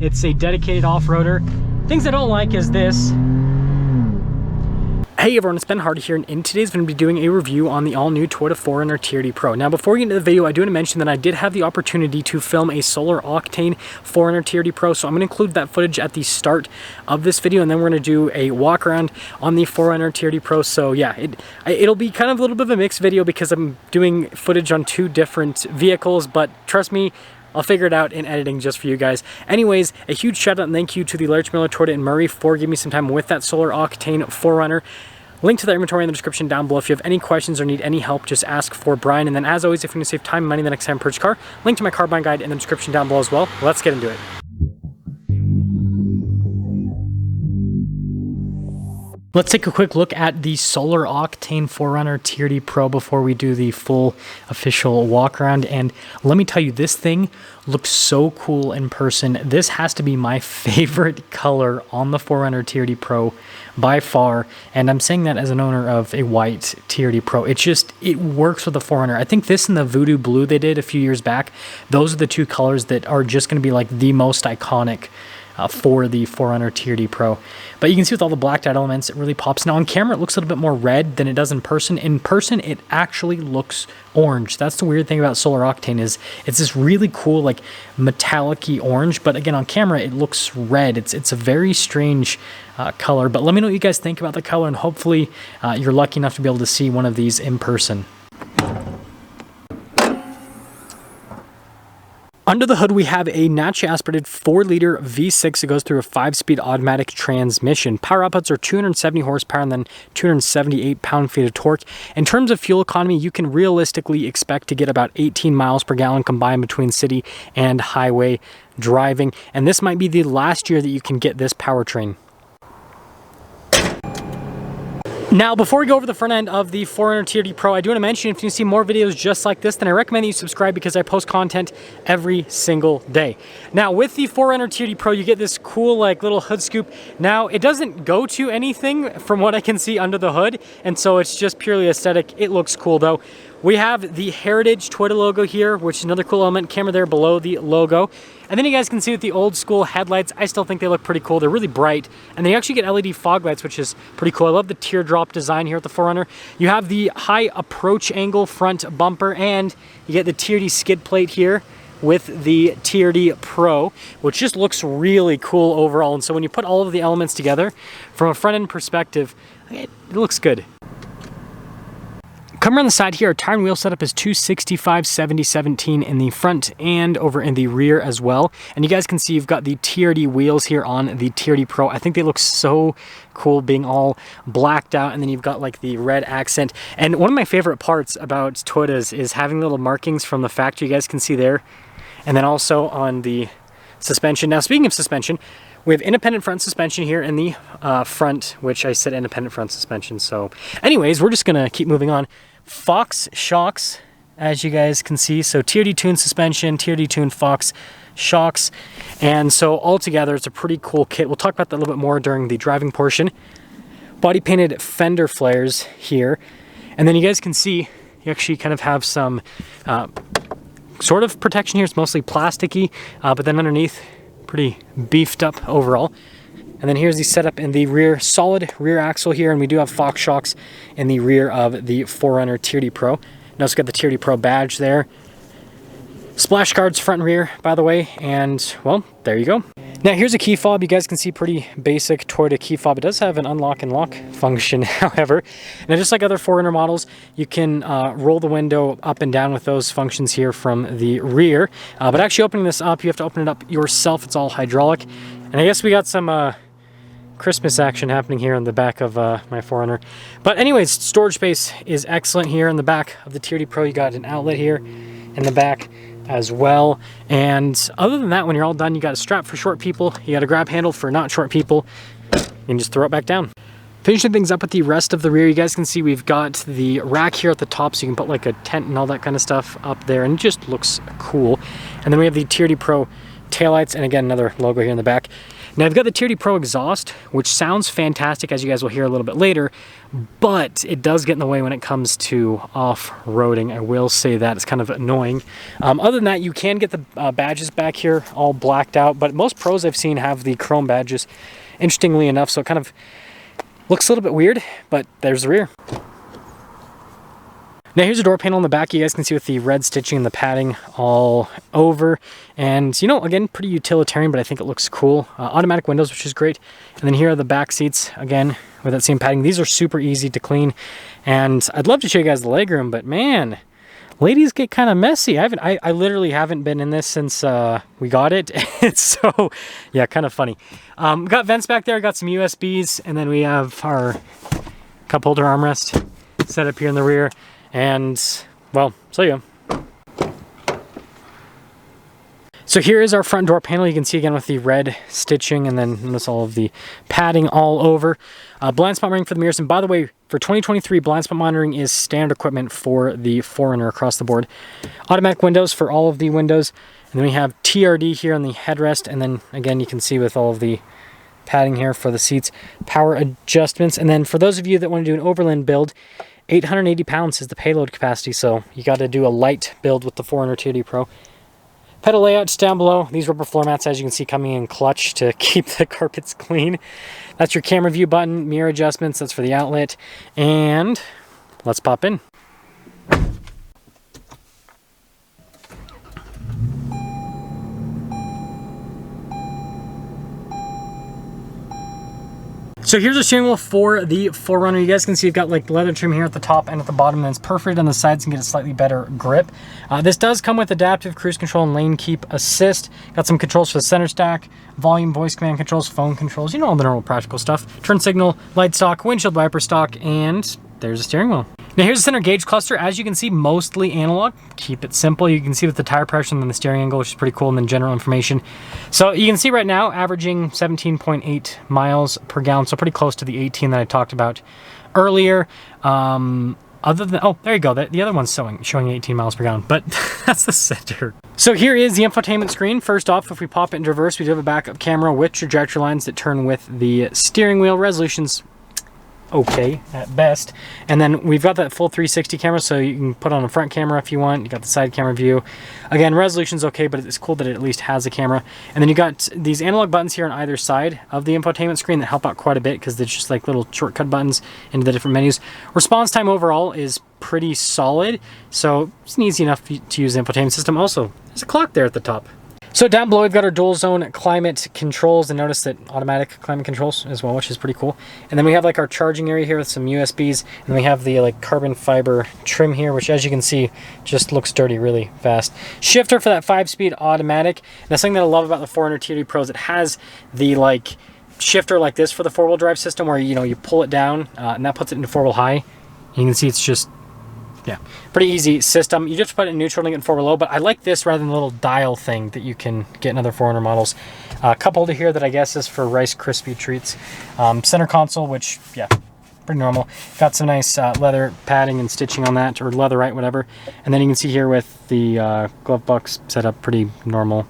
It's a dedicated off-roader. Things I don't like is this. Hey everyone, it's Ben Hardy here, and in today's video, I'm going to be doing a review on the all-new Toyota 4Runner TRD Pro. Now, before we get into the video, I do want to mention that I did have the opportunity to film a Solar Octane 4Runner TRD Pro, so I'm going to include that footage at the start of this video, and then we're going to do a walk around on the 4Runner TRD Pro. So yeah, it'll be kind of a little bit of a mixed video because I'm doing footage on two different vehicles, but trust me, I'll figure it out in editing just for you guys. Anyways, a huge shout out and thank you to the Larch Miller, Toyota, and Murray for giving me some time with that Solar Octane 4Runner. Link to the inventory in the description down below. If you have any questions or need any help, just ask for Brian. And then as always, if you want to save time and money the next time you purchase a car, link to my car buying guide in the description down below as well. Let's get into it. Let's take a quick look at the Solar Octane 4Runner TRD Pro before we do the full official walk around. And let me tell you, this thing looks so cool in person. This has to be my favorite color on the 4Runner TRD Pro by far. And I'm saying that as an owner of a white TRD Pro. It works with the 4Runner. I think this and the Voodoo Blue they did a few years back, those are the two colors that are just going to be like the most iconic for the 4Runner TRD Pro. But you can see with all the blacked out elements, it really pops. Now on camera, it looks a little bit more red than it does in person. In person, it actually looks orange. That's the weird thing about Solar Octane, is it's this really cool, like metallic-y orange, but again, on camera, it looks red. It's a very strange color, but let me know what you guys think about the color, and hopefully you're lucky enough to be able to see one of these in person. Under the hood, we have a naturally aspirated 4-liter V6 that goes through a 5-speed automatic transmission. Power outputs are 270 horsepower and then 278 pound-feet of torque. In terms of fuel economy, you can realistically expect to get about 18 miles per gallon combined between city and highway driving. And this might be the last year that you can get this powertrain. Now, before we go over the front end of the 4Runner TRD Pro, I do want to mention, if you see more videos just like this, then I recommend that you subscribe because I post content every single day. Now, with the 4Runner TRD Pro, you get this cool, like, little hood scoop. Now, it doesn't go to anything from what I can see under the hood, and so it's just purely aesthetic. It looks cool, though. We have the Heritage Toyota logo here, which is another cool element. Camera there below the logo. And then you guys can see with the old school headlights, I still think they look pretty cool. They're really bright, and they actually get LED fog lights, which is pretty cool. I love the teardrop design here at the 4Runner. You have the high approach angle front bumper, and you get the TRD skid plate here with the TRD Pro, which just looks really cool overall. And so when you put all of the elements together from a front end perspective, it looks good. Come around the side here, our tire and wheel setup is 265/70/17 in the front and over in the rear as well. And you guys can see you've got the TRD wheels here on the TRD Pro. I think they look so cool being all blacked out, and then you've got like the red accent. And one of my favorite parts about Toyotas is having little markings from the factory, you guys can see there. And then also on the suspension. Now, speaking of suspension, we have independent front suspension here in the front, which I said independent front suspension. So anyways, we're just gonna keep moving on. Fox shocks, as you guys can see. So TRD tuned suspension, TRD tuned Fox shocks. And so altogether, it's a pretty cool kit. We'll talk about that a little bit more during the driving portion. Body painted fender flares here. And then you guys can see, you actually kind of have some sort of protection here. It's mostly plasticky, but then underneath, pretty beefed up overall. And then here's the setup in the rear, solid rear axle here, and we do have Fox shocks in the rear of the 4Runner TRD Pro. And also got the TRD Pro badge there. Splash guards front and rear, by the way, and well, there you go. Now here's a key fob. You guys can see pretty basic Toyota key fob. It does have an unlock and lock function, however. Now just like other 4Runner models, you can roll the window up and down with those functions here from the rear. But actually opening this up, you have to open it up yourself. It's all hydraulic. And I guess we got some Christmas action happening here on the back of my 4Runner. But anyways, storage space is excellent here in the back of the TRD Pro. You got an outlet here in the back as well. And other than that, when you're all done, you got a strap for short people, you got a grab handle for not short people. You can just throw it back down. Finishing things up with the rest of the rear, you guys can see we've got the rack here at the top, so you can put like a tent and all that kind of stuff up there, and it just looks cool. And then we have the TRD Pro taillights, and again, another logo here in the back. Now I've got the TRD Pro exhaust, which sounds fantastic, as you guys will hear a little bit later, but it does get in the way when it comes to off-roading. I will say that it's kind of annoying. Other than that, you can get the badges back here all blacked out, but most pros I've seen have the chrome badges, interestingly enough, so it kind of looks a little bit weird, but there's the rear. Now here's a door panel in the back. You guys can see with the red stitching and the padding all over. And, you know, again, pretty utilitarian, but I think it looks cool. Automatic windows, which is great. And then here are the back seats, again, with that same padding. These are super easy to clean. And I'd love to show you guys the legroom, but man, ladies get kind of messy. I literally haven't been in this since we got it. So, yeah, kind of funny. Got vents back there, got some USBs, and then we have our cup holder armrest set up here in the rear. And, well, so yeah. So here is our front door panel. You can see again with the red stitching, and then notice all of the padding all over. Blind spot monitoring for the mirrors. And by the way, for 2023, blind spot monitoring is standard equipment for the 4Runner across the board. Automatic windows for all of the windows. And then we have TRD here on the headrest. And then again, you can see with all of the padding here for the seats, power adjustments. And then for those of you that want to do an overland build, 880 pounds is the payload capacity, so you got to do a light build with the 4Runner TRD Pro. Pedal layouts down below. These rubber floor mats, as you can see, coming in clutch to keep the carpets clean. That's your camera view button, mirror adjustments, that's for the outlet. And let's pop in. So here's a steering wheel for the 4Runner. You guys can see you've got like leather trim here at the top and at the bottom, and it's perforated on the sides and get a slightly better grip. This does come with adaptive cruise control and lane keep assist. Got some controls for the center stack, volume, voice command controls, phone controls, you know, all the normal practical stuff. Turn signal, light stock, windshield wiper stock, and there's a steering wheel. Now here's the center gauge cluster. As you can see, mostly analog. Keep it simple. You can see with the tire pressure and then the steering angle, which is pretty cool, and then general information. So you can see right now, averaging 17.8 miles per gallon, so pretty close to the 18 that I talked about earlier. Other than, oh, there you go. The other one's showing 18 miles per gallon, but that's the center. So here is the infotainment screen. First off, if we pop it into reverse, we do have a backup camera with trajectory lines that turn with the steering wheel. Resolution's okay at best, and then we've got that full 360 camera, so you can put on a front camera if you want. You got the side camera view. Again, resolution's okay, but it's cool that it at least has a camera. And then you got these analog buttons here on either side of the infotainment screen that help out quite a bit, because they're just like little shortcut buttons into the different menus. Response time overall is pretty solid, so it's easy enough to use the infotainment system. Also, there's a clock there at the top. So down below, we've got our dual zone climate controls, and notice that automatic climate controls as well, which is pretty cool. And then we have like our charging area here with some USBs, and we have the like carbon fiber trim here, which as you can see, just looks dirty really fast. Shifter for that 5-speed automatic. And that's something that I love about the 4Runner TRD Pro is it has the like shifter like this for the 4-wheel drive system, where you pull it down and that puts it into 4-wheel high. You can see it's just, yeah, pretty easy system. You just put it in neutral and get in 4-wheel low, but I like this rather than the little dial thing that you can get in other 4Runner models. Cup holder here that I guess is for Rice Krispie treats. Center console, which, yeah, pretty normal. Got some nice leather padding and stitching on that, or leatherite, whatever. And then you can see here with the glove box set up pretty normal.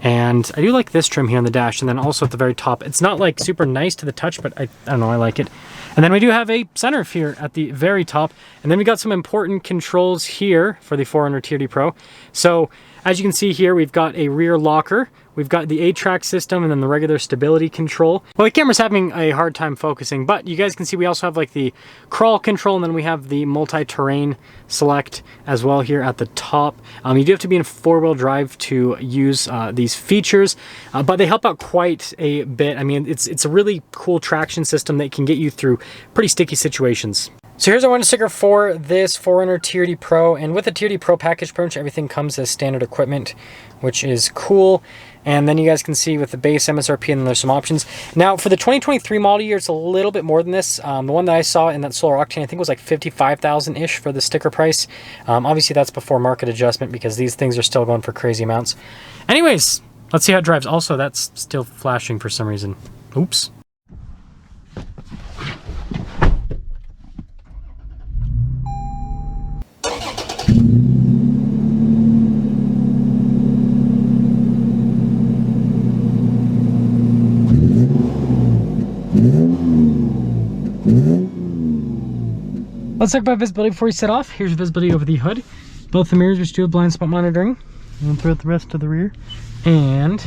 And I do like this trim here on the dash, and then also at the very top. It's not like super nice to the touch, but I don't know, I like it. And then we do have a sunroof here at the very top. And then we got some important controls here for the 4Runner TRD Pro. So as you can see here, we've got a rear locker. We've got the 8-track system and then the regular stability control. Well, the camera's having a hard time focusing, but you guys can see we also have like the crawl control, and then we have the multi-terrain select as well here at the top. You do have to be in 4-wheel drive to use these features, but they help out quite a bit. I mean, it's a really cool traction system that can get you through pretty sticky situations. So here's our window sticker for this 4Runner TRD Pro, and with the TRD Pro package, pretty much everything comes as standard equipment, which is cool. And then you guys can see with the base MSRP, and then there's some options. Now for the 2023 model year, it's a little bit more than this. The one that I saw in that Solar Octane, I think was like $55,000-ish for the sticker price. Obviously that's before market adjustment, because these things are still going for crazy amounts. Anyways, let's see how it drives. Also, that's still flashing for some reason. Oops. Let's talk about visibility before we set off. Here's visibility over the hood. Both the mirrors, which do have blind spot monitoring, and throughout the rest of the rear. And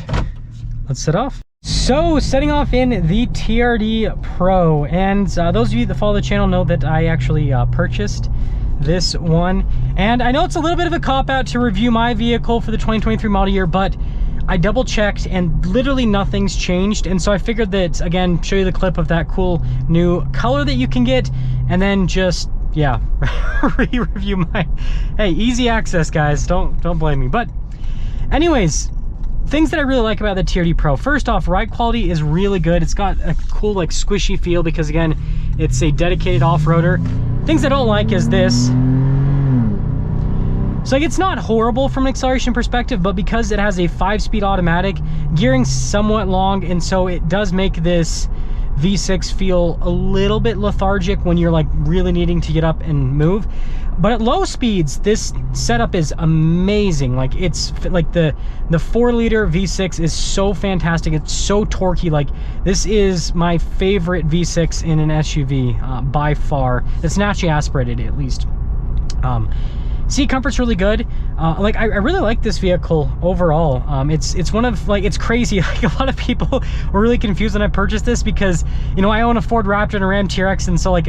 let's set off. So setting off in the TRD Pro, and those of you that follow the channel know that I actually purchased this one. And I know it's a little bit of a cop-out to review my vehicle for the 2023 model year, but I double checked and literally nothing's changed. And so I figured that, again, show you the clip of that cool new color that you can get, and then just, yeah, re-review my, hey, easy access, guys, don't blame me. But anyways, things that I really like about the TRD Pro. First off, ride quality is really good. It's got a cool, like, squishy feel because, again, it's a dedicated off-roader. Things I don't like is this. So like, it's not horrible from an acceleration perspective, but because it has a 5-speed automatic, gearing's somewhat long, and so it does make this V6 feel a little bit lethargic when you're like really needing to get up and move. But at low speeds, this setup is amazing. Like, it's like the 4-liter V6 is so fantastic. It's so torquey. Like, this is my favorite V6 in an SUV by far. It's naturally aspirated, at least. Seat comfort's really good. Like, I really like this vehicle overall. It's one of, like, it's crazy. Like, a lot of people were really confused when I purchased this because, you know, I own a Ford Raptor and a Ram TRX, and so, like,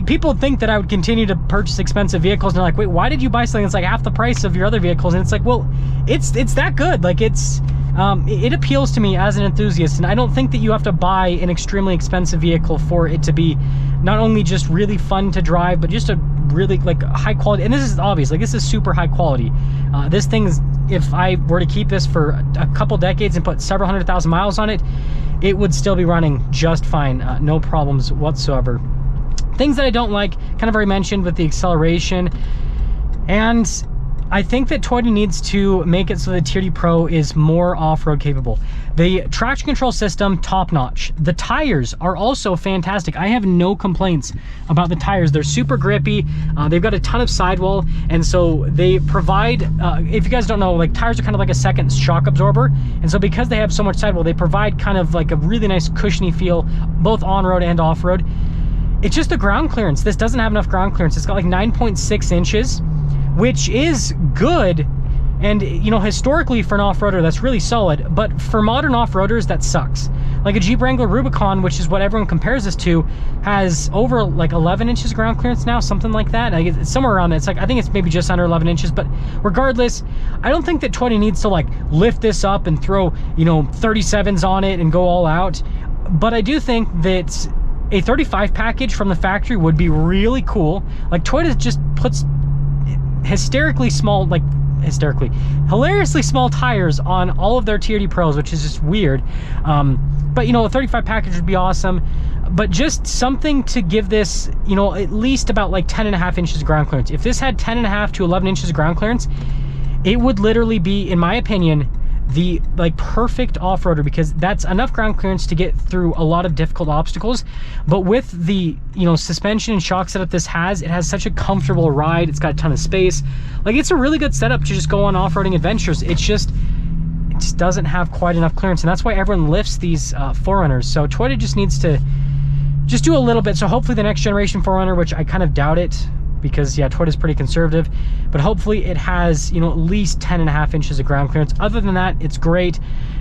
people think that I would continue to purchase expensive vehicles, and they're like, wait, why did you buy something that's like half the price of your other vehicles? And it's like, well, it's that good. Like, it appeals to me as an enthusiast, and I don't think that you have to buy an extremely expensive vehicle for it to be not only just really fun to drive, but just a really, like, high quality. And this is obvious, like, this is super high quality. This thing is, if I were to keep this for a couple decades and put several 100,000 miles on it, it would still be running just fine, no problems whatsoever. Things that I don't like, kind of already mentioned with the acceleration, and I think that Toyota needs to make it so the TRD Pro is more off-road capable. The traction control system, top-notch. The tires are also fantastic. I have no complaints about the tires. They're super grippy. They've got a ton of sidewall, and so they provide, if you guys don't know, like, tires are kind of like a second shock absorber, and so because they have so much sidewall, they provide kind of like a really nice cushiony feel, both on-road and off-road. It's just the ground clearance. This doesn't have enough ground clearance. It's got like 9.6 inches, which is good, and, you know, historically for an off-roader that's really solid, but for modern off-roaders that sucks. Like a Jeep Wrangler Rubicon, which is what everyone compares this to, has over like 11 inches ground clearance now, something like that. Like, it's somewhere around that. It's like, I think it's maybe just under 11 inches, but regardless, I don't think that Toyota needs to like lift this up and throw, you know, 37s on it and go all out. But I do think that a 35 package from the factory would be really cool. Like, Toyota just puts hilariously small tires on all of their TRD Pros, which is just weird. But, you know, a 35 package would be awesome, but just something to give this, you know, at least about like 10.5 inches of ground clearance. If this had 10.5 to 11 inches of ground clearance, it would literally be, in my opinion, the like perfect off-roader, because that's enough ground clearance to get through a lot of difficult obstacles. But with the, you know, suspension and shock setup this has, it has such a comfortable ride. It's got a ton of space. Like, it's a really good setup to just go on off-roading adventures. It just doesn't have quite enough clearance, and that's why everyone lifts these 4Runners. So Toyota just needs to just do a little bit. So hopefully the next generation 4Runner, which I kind of doubt it, because, yeah, Toyota's pretty conservative, but hopefully it has, you know, at least 10.5 inches of ground clearance. Other than that, it's great.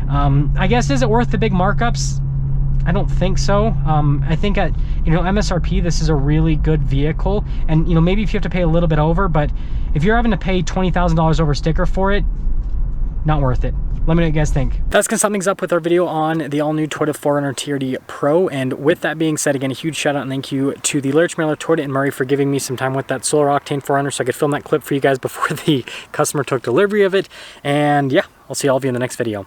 I guess, is it worth the big markups? I don't think so. I think at, you know, MSRP, this is a really good vehicle, and, you know, maybe if you have to pay a little bit over, but if you're having to pay $20,000 over sticker for it, not worth it. Let me know what you guys think. That's gonna sum things up with our video on the all-new Toyota 4Runner TRD Pro. And with that being said, again, a huge shout out and thank you to the Lurch Mailer, Toyota and Murray, for giving me some time with that Solar Octane 4Runner so I could film that clip for you guys before the customer took delivery of it. And yeah, I'll see all of you in the next video.